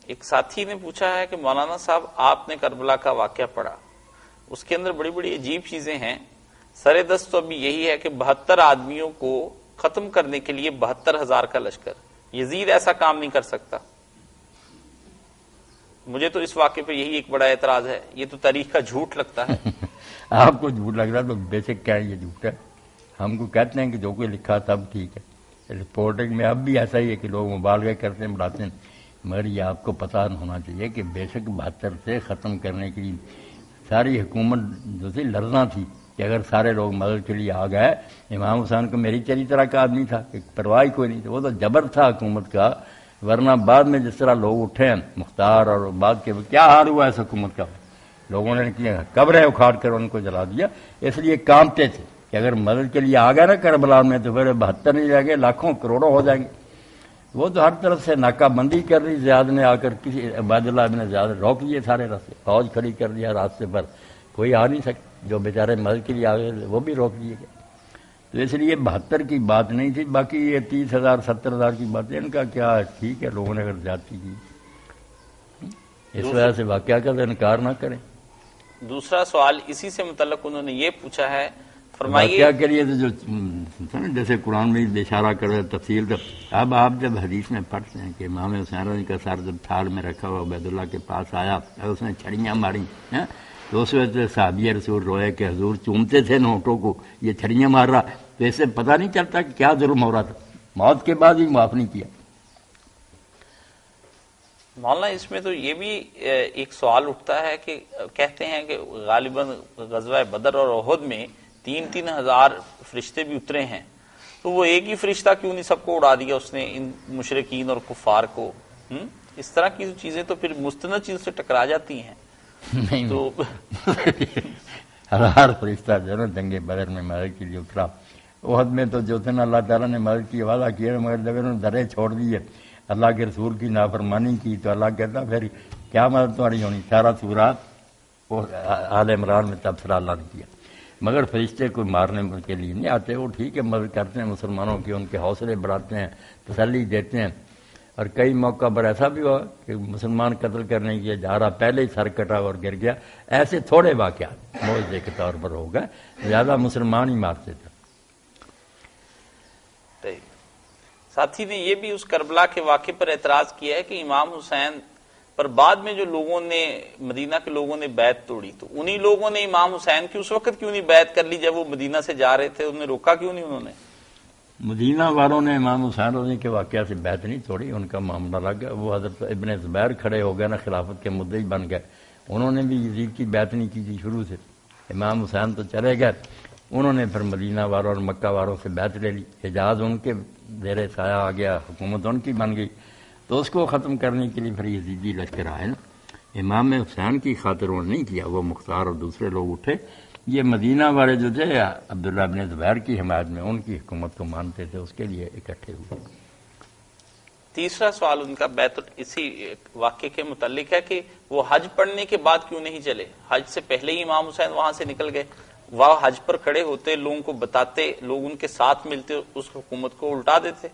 ایک ساتھی نے پوچھا ہے کہ مولانا صاحب آپ نے کربلا کا واقعہ پڑھا، اس کے اندر بڑی بڑی عجیب چیزیں ہیں، سر دست تو ابھی یہی ہے کہ 72 آدمیوں کو ختم کرنے کے لیے 72,000 کا لشکر، یزید ایسا کام نہیں کر سکتا۔ مجھے تو اس واقعے پہ یہی ایک بڑا اعتراض ہے، یہ تو تاریخ کا جھوٹ لگتا ہے۔ آپ کو جھوٹ لگ رہا ہے تو بے شک کیا یہ جھوٹ ہے، ہم کو کہتے ہیں کہ جو کوئی لکھا سب ٹھیک ہے، رپورٹنگ میں اب بھی ایسا ہی ہے کہ لوگ مبالغہ کرتے ہیں بڑھاتے ہیں، مگر یہ آپ کو پتہ ہونا چاہیے کہ بے شک 72 سے ختم کرنے کی ساری حکومت جو تھی لڑنا تھی کہ اگر سارے لوگ مدد کے لیے آ گئے۔ امام حسین کو میری تیری طرح کا آدمی تھا کہ پرواہ کوئی نہیں تھی، وہ تو جبر تھا حکومت کا، ورنہ بعد میں جس طرح لوگ اٹھے ہیں مختار اور بعد کے کیا حال ہوا اس حکومت کا، لوگوں نے کیا قبریں اکھاڑ کر ان کو جلا دیا، اس لیے کامتے تھے کہ اگر مدد کے لیے آ گئے نا کربلا میں تو پھر 72 نہیں رہ گئے، لاکھوں کروڑوں ہو جائیں گے۔ وہ تو ہر طرف سے ناکہ بندی کر رہی، زیاد نے آ کر کسی عبید اللہ ابن زیاد روک لیے سارے راستے، فوج کھڑی کر دیا راستے پر، کوئی آ نہیں سکتا، جو بیچارے مدد کے لیے آ گئے وہ بھی روک لیے گئے۔ تو اس لیے 72 کی بات نہیں تھی، باقی یہ 30,000 70,000 کی بات ہے، ان کا کیا ٹھیک ہے، لوگوں نے اگر زیادتی کی اس وجہ سے واقعہ کا انکار نہ کریں۔ دوسرا سوال اسی سے متعلق انہوں نے یہ پوچھا ہے، فرمائیے واقعہ کے لیے تو جو جیسے قرآن میں اشارہ کرے تفصیل کا، اب آپ جب حدیث میں پڑھتے ہیں کہ امام حسین رضی کا سر جب تھال میں رکھا ہوا عبید اللہ کے پاس آیا اور اس نے چھڑیاں ماری، تو اس وجہ سے صحابی رسول روئے کہ حضور چومتے تھے نوٹوں کو، یہ چھڑیاں مار رہا، تو اس سے پتہ نہیں چلتا کہ کیا ظلم ہو رہا تھا، موت کے بعد ہی معاف نہیں کیا۔ مولانا اس میں تو یہ بھی ایک سوال اٹھتا ہے کہ کہتے ہیں کہ غالباً غزوہ بدر اور احد میں 3,000 فرشتے بھی اترے ہیں، تو وہ ایک ہی فرشتہ کیوں نہیں سب کو اڑا دیا اس نے، ان مشرکین اور کفار کو؟ اس طرح کی چیزیں تو پھر مستند چیز سے ٹکرا جاتی ہیں۔ نہیں تو ہر فرشتہ جو ہے نا جنگ بدر میں مدد کے لیے اترا، احد میں تو جو تھے نا اللہ تعالیٰ نے مدد کی وعدہ کیا، مگر جب انہوں نے درے چھوڑ دیے، اللہ کے رسول کی نافرمانی کی، تو اللہ کہتا پھر کیا مدد تمہاری ہونی، سارا سورات وہ آل عمران میں تبصرہ اللہ نے کیا۔ مگر فرشتے کوئی مارنے کے لیے نہیں آتے، وہ ٹھیک ہے مدد کرتے ہیں مسلمانوں کی، ان کے حوصلے بڑھاتے ہیں، تسلی دیتے ہیں، اور کئی موقع پر ایسا بھی ہوا کہ مسلمان قتل کرنے کے جا رہا، پہلے ہی سر کٹا اور گر گیا، ایسے تھوڑے واقعات معجزے کے طور پر ہو گئے، زیادہ مسلمان ہی مارتے تھے۔ ساتھی نے یہ بھی اس کربلا کے واقعے پر اعتراض کیا ہے کہ امام حسین پر بعد میں جو لوگوں نے مدینہ کے لوگوں نے بیعت توڑی، تو انہی لوگوں نے امام حسین کی اس وقت کیوں نہیں بیعت کر لی جب وہ مدینہ سے جا رہے تھے، انہوں نے روکا کیوں نہیں؟ انہوں نے مدینہ والوں نے امام حسین رضی کے واقعہ سے بیعت نہیں توڑی، ان کا معاملہ لگ گیا، وہ حضرت ابن زبیر کھڑے ہو گئے نا، خلافت کے مدعی بن گئے، انہوں نے بھی یزید کی بیعت نہیں کی تھی شروع سے، امام حسین تو چلے گئے، انہوں نے پھر مدینہ والوں اور مکہ والوں سے بیعت لے لی، حجاز ان کے زیر سایہ آ گیا، حکومت ان کی بن گئی، تو اس کو ختم کرنے کے لیے پھر یزیدی لشکر آئے نا، امام حسین کی خاطر انہوں نے نہیں کیا، وہ مختار اور دوسرے لوگ اٹھے، یہ مدینہ والے جو تھے عبداللہ بن زبیر کی حمایت میں ان کی حکومت کو مانتے تھے، اس کے لیے اکٹھے ہوئے۔ تیسرا سوال ان کا بیت اسی واقعے کے متعلق ہے کہ وہ حج پڑھنے کے بعد کیوں نہیں چلے، حج سے پہلے ہی امام حسین وہاں سے نکل گئے، وہ حج پر کھڑے ہوتے، لوگوں کو بتاتے، لوگ ان کے ساتھ ملتے، اس حکومت کو الٹا دیتے۔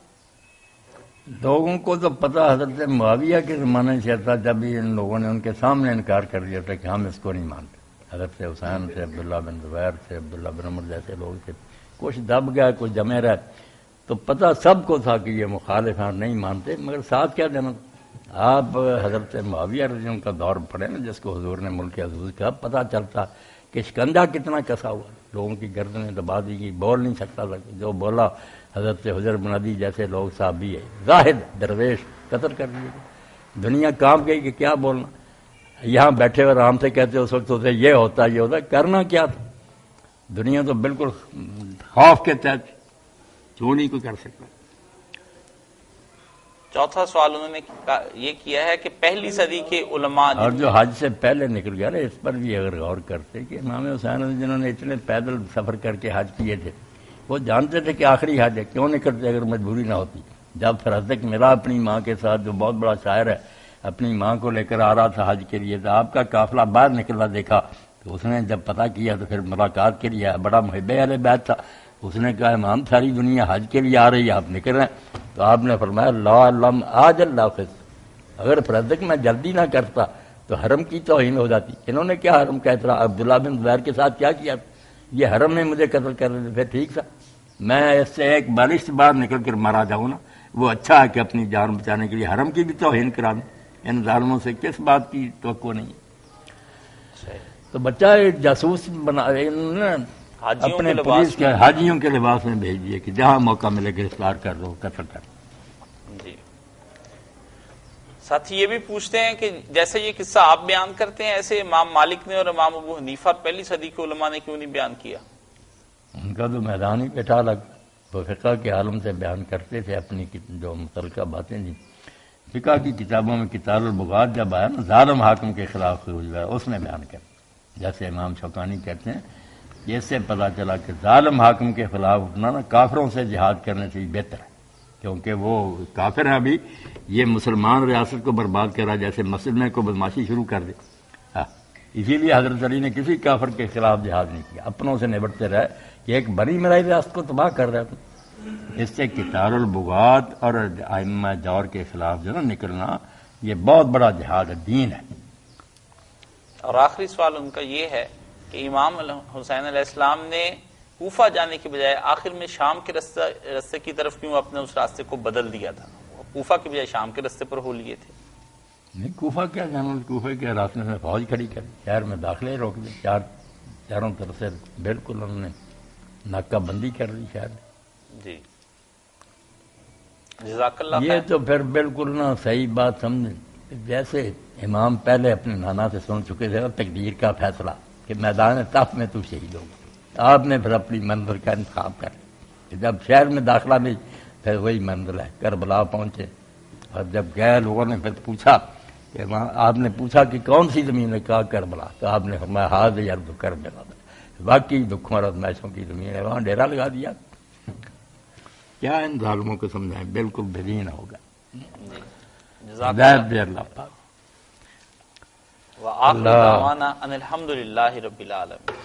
لوگوں کو تو پتہ حضرت معاویہ کے زمانے سے تھا، جب بھی ان لوگوں نے ان کے سامنے انکار کر دیا تھا کہ ہم اس کو نہیں مانتے، حضرت حسین سے، عبداللہ بن زبیر سے، عبداللہ بن عمر جیسے لوگ تھے، کچھ دب گئے کچھ جمے رہے، تو پتہ سب کو تھا کہ یہ مخالف ہیں نہیں مانتے، مگر ساتھ کیا دینا۔ آپ حضرت معاویہ رضی اللہ عنہ کا دور پڑھیں نا، جس کو حضور نے ملک عزوز کا، پتہ چلتا کہ شکنجہ کتنا کسا ہوا، لوگوں کی گردنیں دبا دی گئی، بول نہیں سکتا تھا، جو بولا حضرت حجر بن عدی جیسے لوگ صحابی ہے، زاہد درویش قتل کر دیے گئے، دنیا کام گئی کہ کیا بولنا، یہاں بیٹھے ہوئے آرام سے کہتے اس وقت ہوتے یہ ہوتا یہ ہوتا، کرنا کیا تھا، دنیا تو بالکل خوف کے تحت، جو نہیں کوئی کر سکتا۔ چوتھا سوال انہوں نے یہ کیا ہے کہ پہلی صدی کے علماء اور جو حج سے پہلے نکل گیا نا، اس پر بھی اگر غور کرتے کہ امام حسین جنہوں نے اتنے پیدل سفر کر کے حج کیے تھے، وہ جانتے تھے کہ آخری حج ہے، کیوں نکلتے اگر مجبوری نہ ہوتی؟ جب فرزدق ملا اپنی ماں کے ساتھ، جو بہت بڑا شاعر ہے، اپنی ماں کو لے کر آ رہا تھا حج کے لیے، تو آپ کا قافلہ باہر نکلا دیکھا، تو اس نے جب پتہ کیا تو پھر ملاقات کے لیے، بڑا محب اہل بیت تھا، اس نے کہا امام ساری دنیا حج کے لیے آ رہی ہے، آپ نکل رہے ہیں، تو آپ نے فرمایا لا لم آج اللہ اگر فرض میں جلدی نہ کرتا تو حرم کی توہین ہو جاتی. انہوں نے کیا حرم کہہ رہا, عبداللہ بن زبیر کے ساتھ کیا کیا, یہ حرم نے مجھے قتل کر دیا. پھر ٹھیک تھا, میں اس سے ایک بارش سے باہر نکل کر مارا جاؤں نا, وہ اچھا ہے کہ اپنی جان بچانے کے لیے حرم کی بھی توہین کرا دوں. ان ظالموں سے کس بات کی توقع نہیں. تو بچہ ایک جاسوس بنا اپنے پولیس کے حاجیوں کے لباس میں بھیج دیے کہ جہاں موقع ملے گرفتار کر دو, قتل کر. جی ساتھ ہی یہ بھی پوچھتے ہیں کہ جیسے یہ قصہ آپ بیان کرتے ہیں, ایسے امام مالک نے اور امام ابو حنیفہ پہلی صدی کے علماء نے کیوں نہیں بیان کیا؟ ان کا تو میدان ہی بیٹھا الگ, وہ فقہ کے عالم سے بیان کرتے تھے اپنی جو متعلقہ باتیں تھیں. فقہ کی کتابوں میں کتاب البغات جب آیا نا, ظالم حاکم کے خلاف خروج ہوا, اس میں بیان کر, جیسے امام شوکانی کہتے ہیں کہ اس سے پتہ چلا کہ ظالم حاکم کے خلاف اٹھنا نا کافروں سے جہاد کرنے سے بہتر ہے, کیونکہ وہ کافر ہیں. ابھی یہ مسلمان ریاست کو برباد کر رہا, جیسے مسجد میں کو بدماشی شروع کر دے. اسی لیے حضرت علی نے کسی کافر کے خلاف جہاد نہیں کیا, اپنوں سے نبٹتے رہے کہ ایک بڑی مرائی ریاست کو تباہ کر رہے تھے. اس سے کتاب البغات اور ائمہ دور کے خلاف جو نا نکلنا, یہ بہت بڑا جہاد دین ہے. اور آخری سوال ان کا یہ ہے کہ امام حسین علیہ السلام نے کوفہ جانے کے بجائے آخر میں شام کے راستے کی طرف کیوں اپنے اس راستے کو بدل دیا تھا؟ کوفہ کے بجائے شام کے راستے پر ہو لیے تھے. نہیں, کوفہ کیا جانا, کوفہ کے راستے میں فوج کھڑی کر شہر میں داخلے روک دی, چاروں طرف سے بالکل انہوں نے ناکہ بندی کر دی شہر میں. جی جزاک اللہ. یہ تو پھر بالکل نہ صحیح بات سمجھیں. جیسے امام پہلے اپنے نانا سے سن چکے تھے تقدیر کا فیصلہ کہ میدان تف میں تو شہید ہوگا, آپ نے پھر اپنی منزل کا انتخاب کر. جب شہر میں داخلہ نہیں, پھر وہی منزل ہے, کربلا پہنچے. اور جب گئے لوگوں نے پھر پوچھا کہ آپ نے پوچھا کہ کون سی زمین ہے, کہا کربلا. تو آپ نے فرمایا ہاض یار تو کربلا, باقی دکھوں اور ازمائشوں کی زمین ہے, وہاں ڈیرا لگا دیا. کیا ان ظالموں کو سمجھائیں, بالکل بہین ہوگا. ہدایت دے اللہ پاک. وآخر دعوانا ان الحمد للہ رب العالمین.